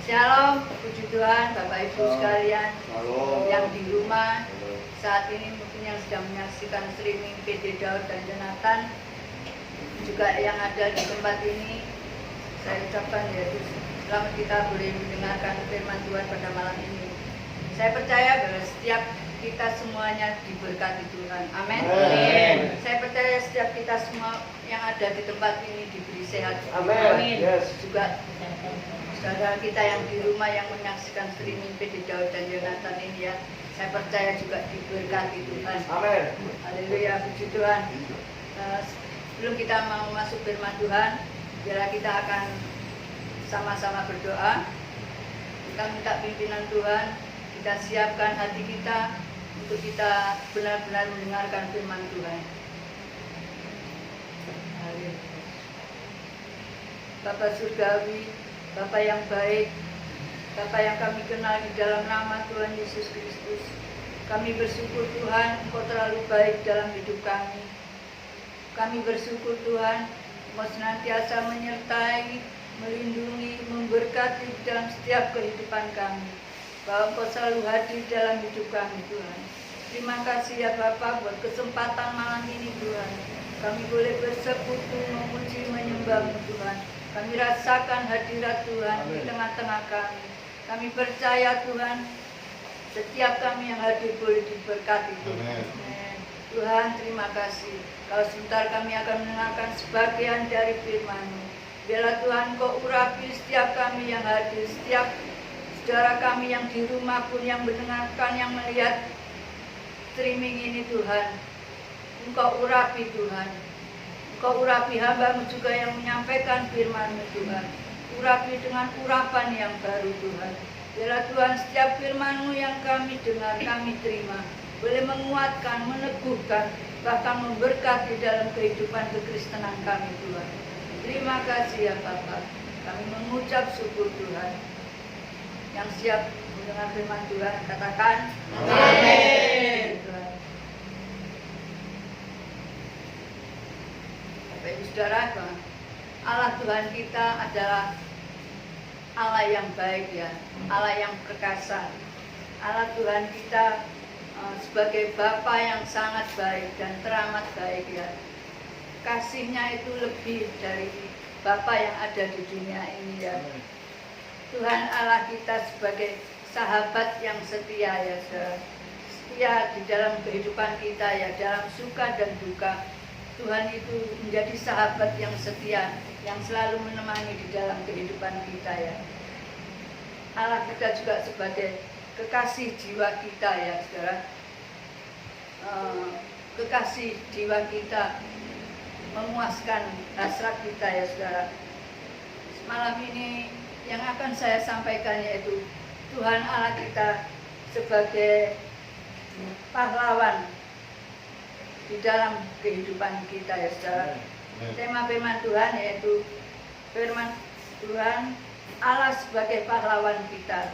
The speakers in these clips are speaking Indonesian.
Shalom, puji Tuhan, Bapak Ibu sekalian yang di rumah saat ini mungkin yang sedang menyaksikan streaming PD Daud dan Jonathan, juga yang ada di tempat ini, saya ucapkan yaitu selamat kita boleh mendengarkan firman Tuhan pada malam ini. Saya percaya bahwa setiap kita semuanya diberkati Tuhan. Amin. Saya percaya setiap kita semua yang ada di tempat ini diberi sehat. Amin. Yes. Juga saudara kita yang di rumah yang menyaksikan streaming PD Daud dan Jonathan ini ya, saya percaya juga diberkati Tuhan. Amin. Haleluya, puji Tuhan. Sebelum kita mau masuk firman Tuhan, biarlah kita akan sama-sama berdoa. Kita minta pimpinan Tuhan, kita siapkan hati kita untuk kita benar-benar mendengarkan firman Tuhan. Bapa surgawi, Bapa yang baik, Bapa yang kami kenal di dalam nama Tuhan Yesus Kristus, kami bersyukur Tuhan, Engkau terlalu baik dalam hidup kami. Kami bersyukur Tuhan, Engkau senantiasa menyertai, melindungi, memberkati dalam setiap kehidupan kami. Bahwa Engkau selalu hadir dalam hidup kami Tuhan. Terima kasih ya Bapa buat kesempatan malam ini Tuhan. Kami boleh bersekutu, memuji, menyembah-Mu Tuhan. Kami rasakan hadirat Tuhan di tengah-tengah kami. Kami percaya Tuhan, setiap kami yang hadir boleh diberkati Tuhan. Tuhan terima kasih. Kalau sebentar kami akan mendengarkan sebagian dari firman-Mu. Biarlah Tuhan Kau urapi setiap kami yang hadir, setiap saudara kami yang di rumah pun yang mendengarkan, yang melihat streaming ini Tuhan. Engkau urapi Tuhan. Engkau urapi hamba-Mu juga yang menyampaikan firman-Mu Tuhan. Urapi dengan urapan yang baru Tuhan. Biarlah Tuhan setiap firman-Mu yang kami dengar, kami terima, boleh menguatkan, meneguhkan, bahkan memberkati dalam kehidupan kekristenan kami Tuhan. Terima kasih ya Bapa. Kami mengucap syukur Tuhan. Yang siap mendengar firman Tuhan katakan amin. Bapak Ibu Saudara, Allah Tuhan kita adalah Allah yang baik ya, Allah yang perkasa. Allah Tuhan kita sebagai Bapa yang sangat baik dan teramat baik ya. Kasih-Nya itu lebih dari Bapa yang ada di dunia ini ya. Tuhan Allah kita sebagai sahabat yang setia ya, setia di dalam kehidupan kita ya, dalam suka dan duka. Tuhan itu menjadi sahabat yang setia, yang selalu menemani di dalam kehidupan kita ya. Allah kita juga sebagai kekasih jiwa kita ya saudara. Kekasih jiwa kita, memuaskan hasrat kita ya saudara. Malam ini yang akan saya sampaikan yaitu Tuhan Allah kita sebagai pahlawan di dalam kehidupan kita ya saudara. Tema firman Tuhan yaitu firman Tuhan Allah sebagai pahlawan kita.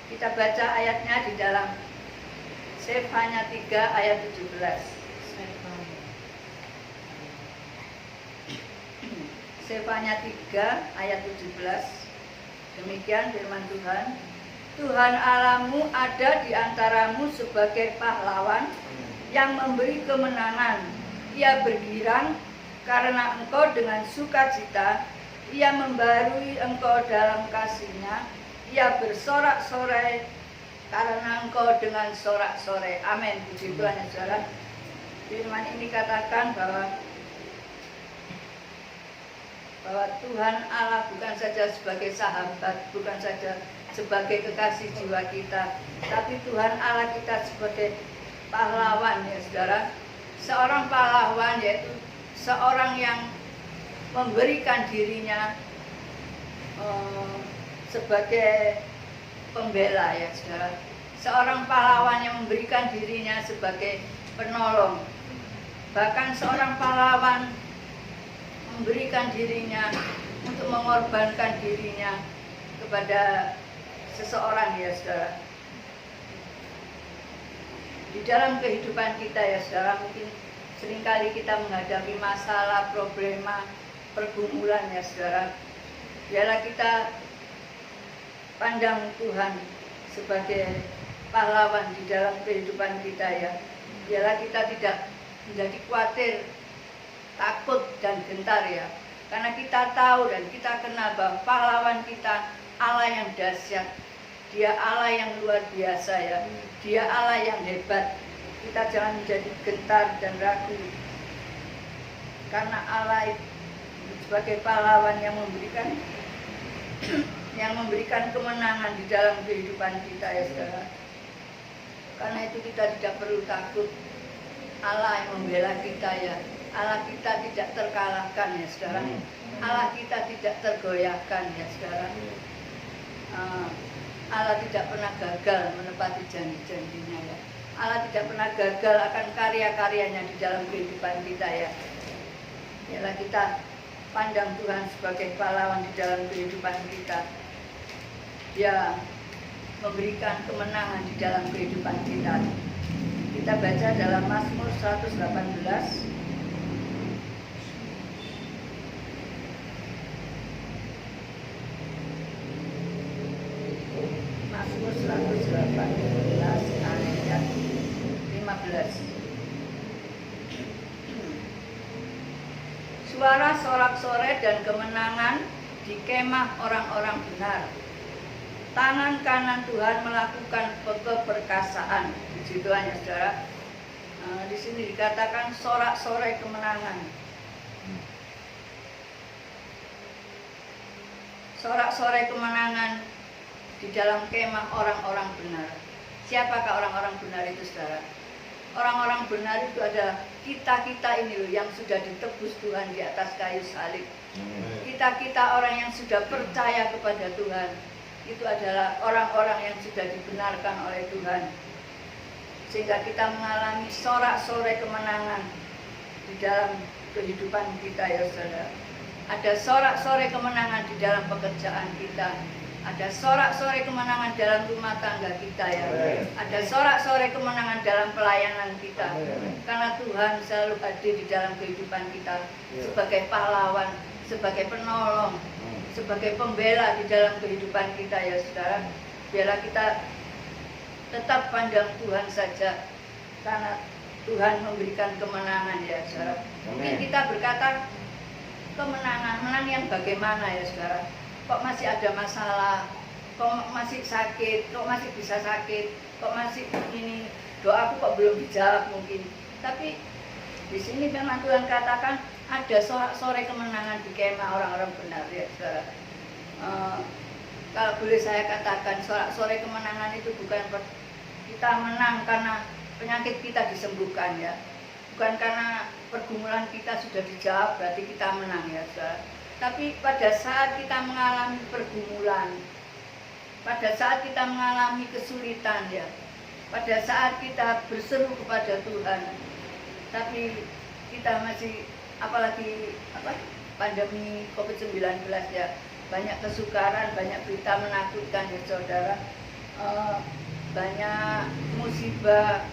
Kita baca ayatnya di dalam Sefanya 3 ayat 17. Sefanya 3 ayat 17. Demikian firman Tuhan. Tuhan Allahmu ada di antaramu sebagai pahlawan yang memberi kemenangan. Ia bergirang karena engkau dengan sukacita. Ia membarui engkau dalam kasih-Nya. Ia bersorak-sorai karena engkau dengan sorak-sorai. Amin. Puji Tuhan ya saudara. Firman ini katakan bahwa Tuhan Allah bukan saja sebagai sahabat, bukan saja sebagai kekasih jiwa kita, tapi Tuhan Allah kita sebagai pahlawan ya saudara. Seorang pahlawan yaitu seorang yang memberikan dirinya sebagai pembela ya saudara. Seorang pahlawan yang memberikan dirinya sebagai penolong. Bahkan seorang pahlawan memberikan dirinya untuk mengorbankan dirinya kepada seseorang ya saudara. Di dalam kehidupan kita ya saudara, mungkin seringkali kita menghadapi masalah, problema, pergumulan ya saudara. Biarlah kita pandang Tuhan sebagai pahlawan di dalam kehidupan kita ya. Biarlah kita tidak menjadi khawatir, takut dan gentar ya. Karena kita tahu dan kita kenal bahwa pahlawan kita Allah yang dahsyat. Dia Allah yang luar biasa ya. Dia Allah yang hebat. Kita jangan menjadi gentar dan ragu. Karena Allah sebagai pahlawan yang memberikan kemenangan di dalam kehidupan kita ya saudara. Karena itu kita tidak perlu takut. Allah yang membela kita ya. Allah kita tidak terkalahkan ya saudara. Allah kita tidak tergoyahkan ya saudara. Allah tidak pernah gagal menepati janji-janjinya ya. Allah tidak pernah gagal akan karya-karyanya di dalam kehidupan kita ya. Biarlah kita pandang Tuhan sebagai pahlawan di dalam kehidupan kita. Dia memberikan kemenangan di dalam kehidupan kita. Kita baca dalam Mazmur 118. Mazmur 118 ayat 15. Suara sorak-sorai dan kemenangan di kemah orang-orang benar. Tangan kanan Tuhan melakukan keperkasaan. Puji Tuhan ya saudara. Di sini dikatakan sorak-sorai kemenangan. Sorak-sorai kemenangan di dalam kemah orang-orang benar. Siapakah orang-orang benar itu saudara? Orang-orang benar itu adalah kita-kita ini loh yang sudah ditebus Tuhan di atas kayu salib. Kita-kita orang yang sudah percaya kepada Tuhan. Itu adalah orang-orang yang sudah dibenarkan oleh Tuhan. Sehingga kita mengalami sorak-sorai kemenangan di dalam kehidupan kita ya saudara. Ada sorak-sorai kemenangan di dalam pekerjaan kita. Ada sorak-sorai kemenangan dalam rumah tangga kita ya. Ada sorak-sorai kemenangan dalam pelayanan kita. Karena Tuhan selalu hadir di dalam kehidupan kita sebagai pahlawan, sebagai penolong, sebagai pembela di dalam kehidupan kita ya saudara. Biarlah kita tetap pandang Tuhan saja, karena Tuhan memberikan kemenangan ya saudara. Mungkin kita berkata kemenangan, menang yang bagaimana ya saudara? Kok masih ada masalah, kok masih sakit, kok masih bisa sakit, kok masih ini, doaku kok belum dijawab mungkin. Tapi di sini memang Tuhan katakan ada sorak-sorai kemenangan di kemah orang-orang benar ya saudara. Kalau boleh saya katakan, sorak-sorai kemenangan itu bukan kita menang karena penyakit kita disembuhkan ya, bukan karena pergumulan kita sudah dijawab berarti kita menang ya saudara. Tapi pada saat kita mengalami pergumulan, pada saat kita mengalami kesulitan ya, pada saat kita berseru kepada Tuhan, tapi kita masih, apalagi pandemi COVID-19 ya, banyak kesukaran, banyak berita menakutkan ya saudara, banyak musibah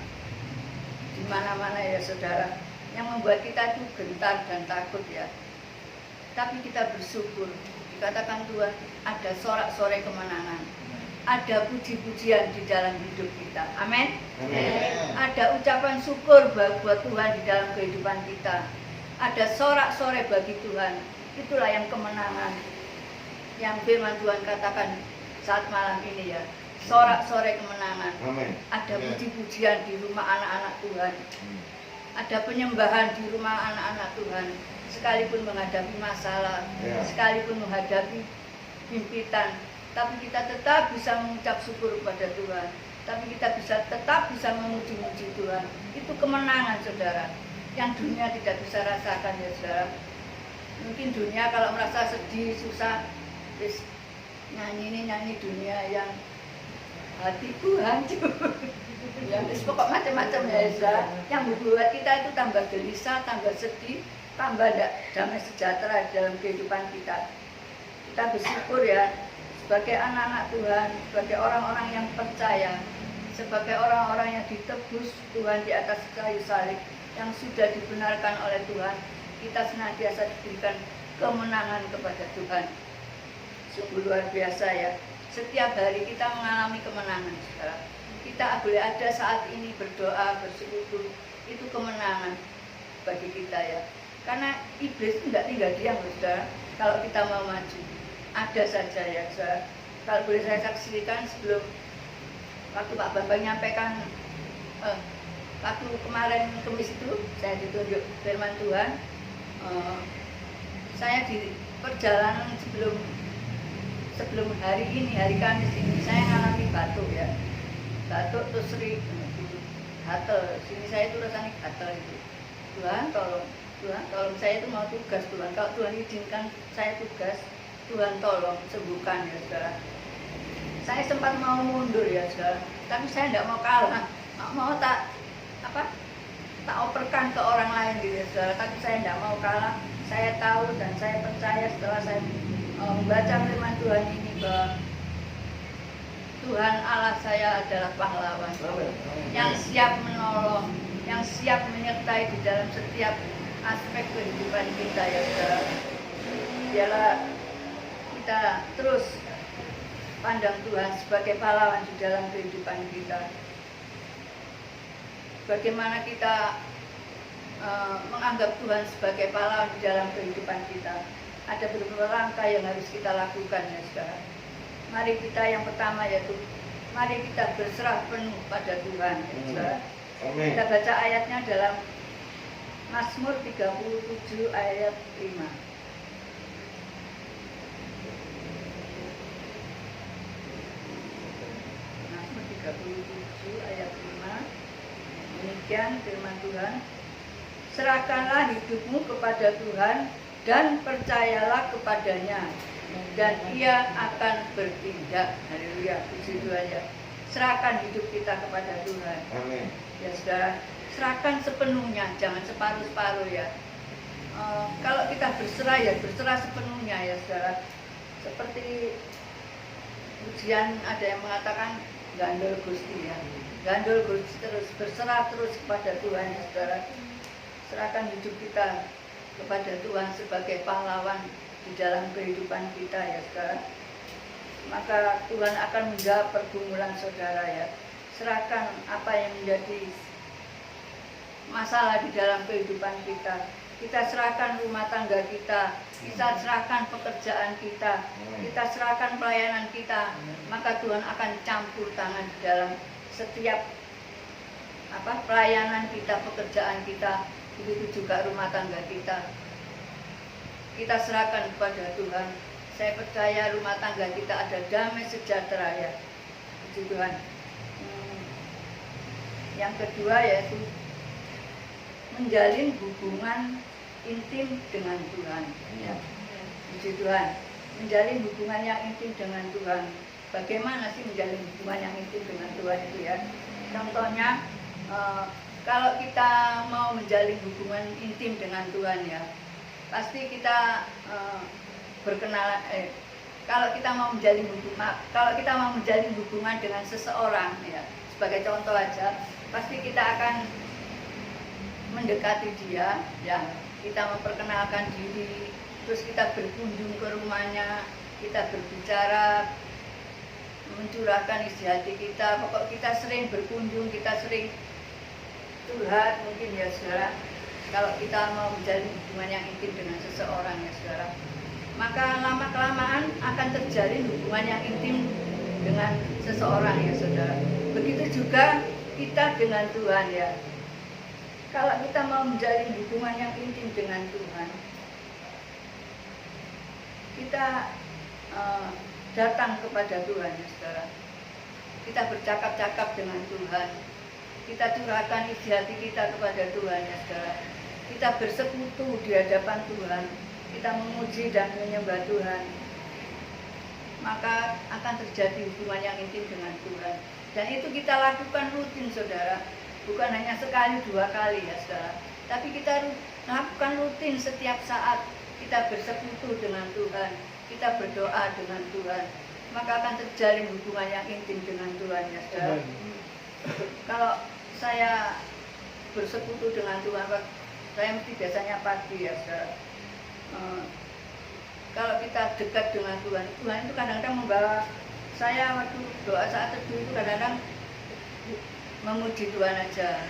di mana-mana ya saudara, yang membuat kita itu gentar dan takut ya. Tapi kita bersyukur, dikatakan Tuhan ada sorak-sorai kemenangan, ada puji-pujian di dalam hidup kita. Amin. Ada ucapan syukur buat Tuhan di dalam kehidupan kita. Ada sorak-sorai bagi Tuhan. Itulah yang kemenangan yang firman Tuhan katakan saat malam ini ya. Sorak-sorai kemenangan. Amen. Ada puji-pujian di rumah anak-anak Tuhan. Ada penyembahan di rumah anak-anak Tuhan. Sekalipun menghadapi masalah, sekalipun menghadapi himpitan, tapi kita tetap bisa mengucap syukur kepada Tuhan. Tapi kita tetap bisa memuji-muji Tuhan. Itu kemenangan saudara, yang dunia tidak bisa rasakan ya saudara. Mungkin dunia kalau merasa sedih, susah, nyanyi dunia yang hatiku hancur. Ya, pokok macam-macam ya saudara. Yang membuat kita itu tambah gelisah, tambah sedih, tambah damai sejahtera dalam kehidupan kita. Kita bersyukur ya, sebagai anak-anak Tuhan, sebagai orang-orang yang percaya, sebagai orang-orang yang ditebus Tuhan di atas kayu salib, yang sudah dibenarkan oleh Tuhan, kita senantiasa diberikan kemenangan kepada Tuhan. Sungguh luar biasa ya. Setiap hari kita mengalami kemenangan, saudara. Kita boleh ada saat ini berdoa, bersekutu, itu kemenangan bagi kita ya. Karena iblis tidak tinggal diam, saudara. Kalau kita mau maju, ada saja ya, saudara. Kalau boleh saya saksikan sebelum waktu Pak Bambang menyampaikan waktu kemarin Kamis itu saya ditunjuk firman Tuhan. Saya di perjalanan sebelum hari ini, hari Kamis ini, saya mengalami batuk ya, batuk terus sering gatel. Sini saya itu rasanya gatel itu. Tuhan tolong saya itu mau tugas Tuhan. Kalau Tuhan izinkan saya tugas, Tuhan tolong sembuhkan ya saudara. Saya sempat mau mundur ya saudara, tapi saya tidak mau kalah, mau tak operkan ke orang lain gitu ya saudara. Tapi saya tidak mau kalah. Saya tahu dan saya percaya setelah saya membaca firman Tuhan ini bahwa Tuhan Allah saya adalah pahlawan yang siap menolong, yang siap menyertai di dalam setiap aspek kehidupan kita ya saudara. Biarlah kita terus pandang Tuhan sebagai pahlawan di dalam kehidupan kita. Bagaimana kita menganggap Tuhan sebagai pahlawan di dalam kehidupan kita. Ada beberapa langkah yang harus kita lakukan ya saudara. Mari kita yang pertama yaitu mari kita berserah penuh pada Tuhan ya saudara. Kita baca ayatnya dalam Mazmur 37 ayat 5. Mazmur 37 ayat 5. Demikian firman Tuhan. Serahkanlah hidupmu kepada Tuhan dan percayalah kepadanya, dan Ia akan bertindak. Haleluya, puji Tuhan ya. Serahkan hidup kita kepada Tuhan. Amin. Ya saudara, serahkan sepenuhnya, jangan separuh-separuh ya. Kalau kita berserah ya berserah sepenuhnya ya saudara. Seperti ujian ada yang mengatakan gandol Gusti ya. Gandol Gusti terus, berserah terus kepada Tuhan ya saudara. Serahkan hidup kita kepada Tuhan sebagai pahlawan di dalam kehidupan kita ya saudara. Maka Tuhan akan menjawab pergumulan saudara ya. Serahkan apa yang menjadi masalah di dalam kehidupan kita. Kita serahkan rumah tangga kita, kita serahkan pekerjaan kita, kita serahkan pelayanan kita. Maka Tuhan akan campur tangan di dalam setiap pelayanan kita, pekerjaan kita, begitu juga rumah tangga kita. Kita serahkan kepada Tuhan. Saya percaya rumah tangga kita ada damai sejahtera ya, puji Tuhan. Yang kedua yaitu menjalin hubungan intim dengan Tuhan ya. Puji Tuhan. Menjalin hubungan yang intim dengan Tuhan. Bagaimana sih menjalin hubungan yang intim dengan Tuhan itu ya? Contohnya kalau kita mau menjalin hubungan intim dengan Tuhan ya, pasti kita berkenalan. Kalau kita mau menjalin hubungan dengan seseorang ya, sebagai contoh aja, pasti kita akan mendekati dia ya, kita memperkenalkan diri, terus kita berkunjung ke rumahnya, kita berbicara, mencurahkan isi hati kita. Pokok kita sering berkunjung, kita sering curhat mungkin ya saudara. Kalau kita mau menjalin hubungan yang intim dengan seseorang ya saudara, maka lama-kelamaan akan terjalin hubungan yang intim dengan seseorang ya saudara. Begitu juga kita dengan Tuhan ya. Kalau kita mau menjalin hubungan yang intim dengan Tuhan, kita datang kepada Tuhan ya saudara. Kita bercakap-cakap dengan Tuhan, kita curahkan isi hati kita kepada Tuhan ya saudara. Kita bersekutu di hadapan Tuhan, kita memuji dan menyembah Tuhan, maka akan terjadi hubungan yang intim dengan Tuhan. Dan itu kita lakukan rutin saudara, bukan hanya sekali dua kali ya saudara, tapi kita lakukan rutin setiap saat. Kita bersekutu dengan Tuhan, kita berdoa dengan Tuhan, maka akan terjalin hubungan yang intim dengan Tuhan ya saudara. Kalau saya bersekutu dengan Tuhan, saya mesti biasanya pagi ya saudara. Kalau kita dekat dengan Tuhan, Tuhan itu kadang-kadang membawa saya waktu doa saat teduh itu kadang-kadang memuji Tuhan aja,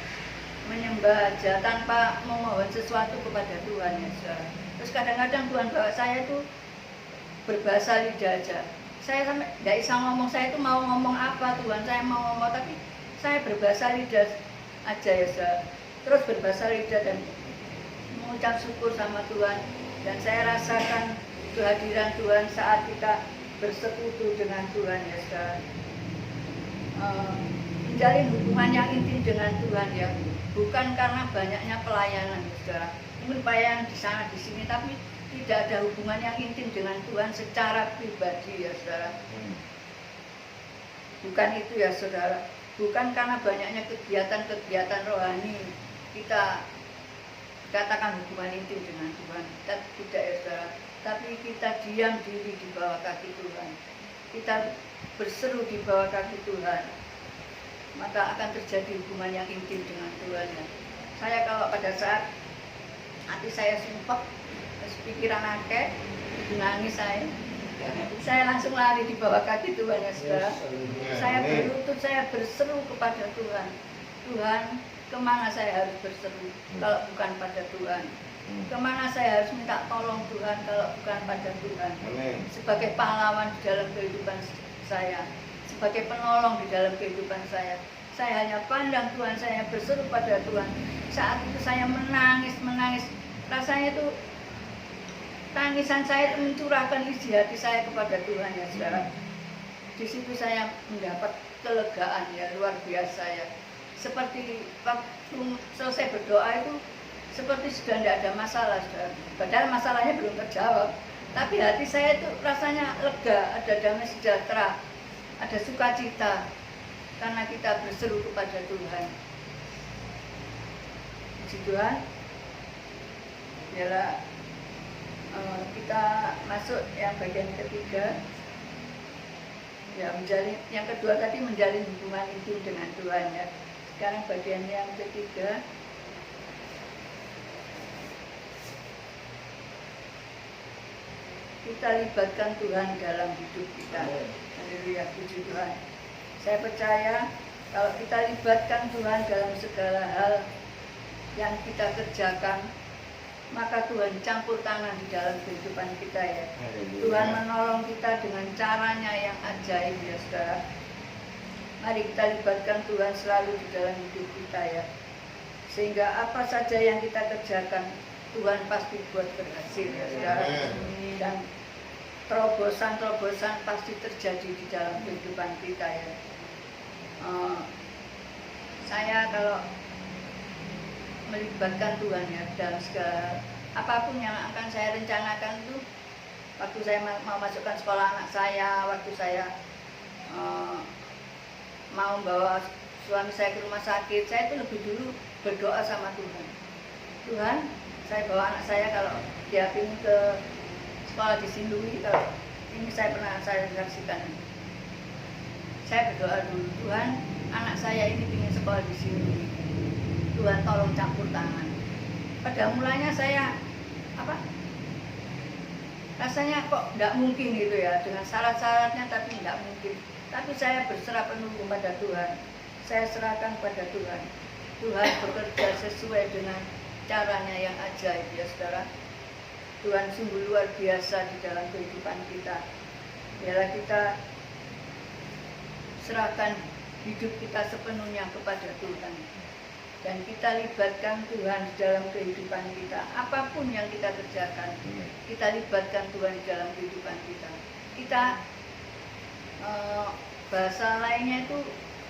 menyembah aja tanpa memohon sesuatu kepada Tuhan ya saudara. Terus kadang-kadang Tuhan bawa saya itu berbahasa lidah aja. Saya sampai nggak bisa ngomong, saya itu mau ngomong apa Tuhan, saya mau ngomong tapi saya berbahasa lidah aja ya saudara. Terus berbahasa lidah dan mengucap syukur sama Tuhan, dan saya rasakan kehadiran Tuhan saat kita bersekutu dengan Tuhan ya saudara. Menjalin hubungan yang intim dengan Tuhan ya, bukan karena banyaknya pelayanan ya saudara. Mungkin pelayanan di sana di sini tapi tidak ada hubungan yang intim dengan Tuhan secara pribadi ya saudara. Bukan itu ya saudara. Bukan karena banyaknya kegiatan-kegiatan rohani kita katakan hubungan intim dengan Tuhan. Tidak ya saudara. Tapi kita diam diri di bawah kaki Tuhan. Kita berseru di bawah kaki Tuhan. Maka akan terjadi hubungan yang intim dengan Tuhan ya. Saya kalau pada saat hati saya sumpah, pikiran akeh, nangis saya langsung lari di bawah kaki Tuhan ya saudara. Saya berlutut, saya berseru kepada Tuhan. Tuhan, kemana saya harus berseru kalau bukan pada Tuhan? Kemana saya harus minta tolong Tuhan kalau bukan pada Tuhan? Sebagai pahlawan di dalam kehidupan saya, sebagai penolong di dalam kehidupan saya hanya pandang Tuhan, saya berseru pada Tuhan. Saat itu saya menangis, rasanya itu tangisan saya mencurahkan isi hati saya kepada Tuhan ya saudara. Di situ saya mendapat kelegaan ya luar biasa ya. Seperti waktu selesai berdoa itu seperti sudah tidak ada masalah saudara. Padahal masalahnya belum terjawab. Tapi hati saya itu rasanya lega, ada damai sejahtera, ada sukacita karena kita berseru kepada Tuhan. Puji Tuhan. Ialah kita masuk yang bagian ketiga ya, menjalin, yang kedua tadi menjalin hubungan intim dengan Tuhan ya. Sekarang bagian yang ketiga, kita libatkan Tuhan dalam hidup kita. Haleluya, puji Tuhan. Saya percaya kalau kita libatkan Tuhan dalam segala hal yang kita kerjakan, maka Tuhan campur tangan di dalam kehidupan kita ya. Tuhan menolong kita dengan caranya yang ajaib ya saudara. Mari kita libatkan Tuhan selalu di dalam hidup kita ya. Sehingga apa saja yang kita kerjakan, Tuhan pasti buat berhasil ya saudara. Dan terobosan-terobosan pasti terjadi di dalam kehidupan kita ya. Saya kalau melibatkan Tuhan ya dalam segala apapun yang akan saya rencanakan itu, waktu saya mau masukkan sekolah anak saya, waktu saya mau bawa suami saya ke rumah sakit, saya itu lebih dulu berdoa sama Tuhan. Tuhan, saya bawa anak saya kalau dia ingin ke sekolah di Sindui, kalau ini saya pernah saya saksikan. Saya berdoa dulu, Tuhan, anak saya ini ingin sekolah di Sindui. Tuhan tolong campur tangan. Pada mulanya saya rasanya kok tidak mungkin gitu ya, dengan syarat-syaratnya tapi tidak mungkin. Tapi saya berserah penuh kepada Tuhan. Saya serahkan pada Tuhan. Tuhan bekerja sesuai dengan caranya yang ajaib ya saudara. Tuhan sungguh luar biasa di dalam kehidupan kita. Biarlah kita serahkan hidup kita sepenuhnya kepada Tuhan. Dan kita libatkan Tuhan di dalam kehidupan kita. Apapun yang kita kerjakan, kita libatkan Tuhan di dalam kehidupan kita. Kita bahasa lainnya itu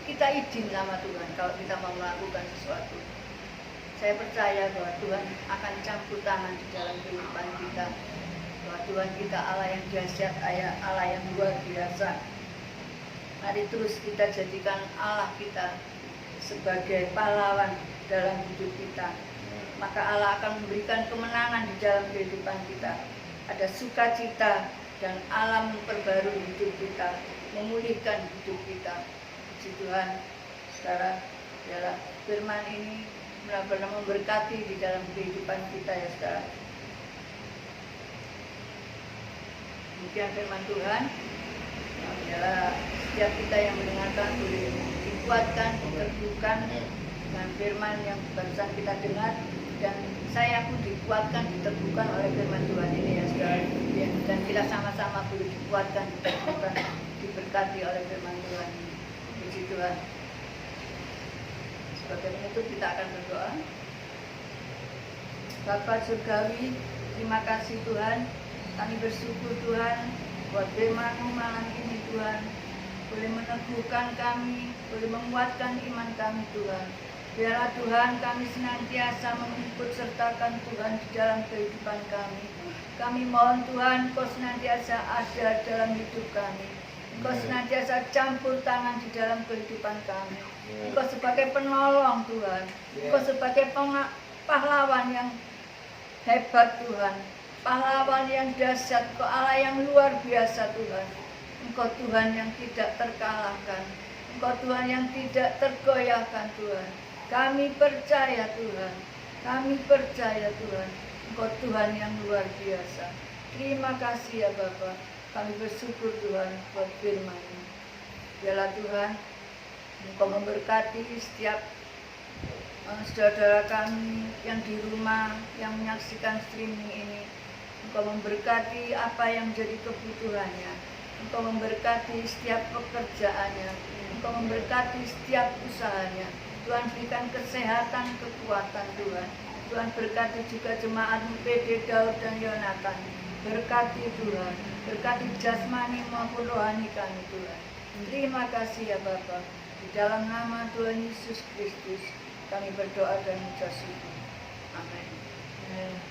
kita izin sama Tuhan kalau kita mau melakukan sesuatu. Saya percaya bahwa Tuhan akan campur tangan di dalam kehidupan kita. Bahwa Tuhan kita Allah yang dahsyat, Allah yang luar biasa. Mari terus kita jadikan Allah kita sebagai pahlawan dalam hidup kita. Maka Allah akan memberikan kemenangan di dalam kehidupan kita. Ada sukacita dan Allah memperbarui hidup kita, memulihkan hidup kita. Puji Tuhan, saudara, biarlah firman ini benar-benar memberkati di dalam kehidupan kita ya saudara. Demikian firman Tuhan. Biarlah setiap kita yang mendengarkan boleh dikuatkan, diteguhkan dengan firman yang barusan kita dengar, dan saya pun dikuatkan, diteguhkan oleh firman Tuhan ini ya saudara, dan kita sama-sama boleh dikuatkan, diteguhkan, diberkati oleh firman Tuhan ini. Puji Tuhan. Sebagai penutup kita akan berdoa. Bapa Surgawi, terima kasih Tuhan, kami bersyukur Tuhan buat firman-Mu malam ini Tuhan, boleh meneguhkan kami, boleh menguatkan iman kami Tuhan. Biarlah Tuhan kami senantiasa mengikut sertakan Tuhan di dalam kehidupan kami. Kami mohon Tuhan, Kau senantiasa ada dalam hidup kami. Engkau senantiasa campur tangan di dalam kehidupan kami. Engkau sebagai penolong Tuhan, Engkau sebagai pahlawan yang hebat Tuhan, pahlawan yang dahsyat, Engkau Allah yang luar biasa Tuhan. Engkau Tuhan yang tidak terkalahkan, Engkau Tuhan yang tidak tergoyahkan Tuhan. Kami percaya Tuhan, kami percaya Tuhan, Engkau Tuhan yang luar biasa. Terima kasih ya Bapa, kami bersyukur Tuhan buat firman-Mu. Biarlah Tuhan, Engkau memberkati setiap saudara kami yang di rumah, yang menyaksikan streaming ini. Engkau memberkati apa yang menjadi kebutuhannya. Engkau memberkati setiap pekerjaannya. Engkau memberkati setiap usahanya. Tuhan berikan kesehatan, kekuatan Tuhan. Tuhan berkati juga jemaat PD Daud dan Yonatan. Berkati Tuhan, berkati jasmani maupun rohani kami Tuhan. Terima kasih ya Bapa. Di dalam nama Tuhan Yesus Kristus kami berdoa dan mengucap syukur. Amin.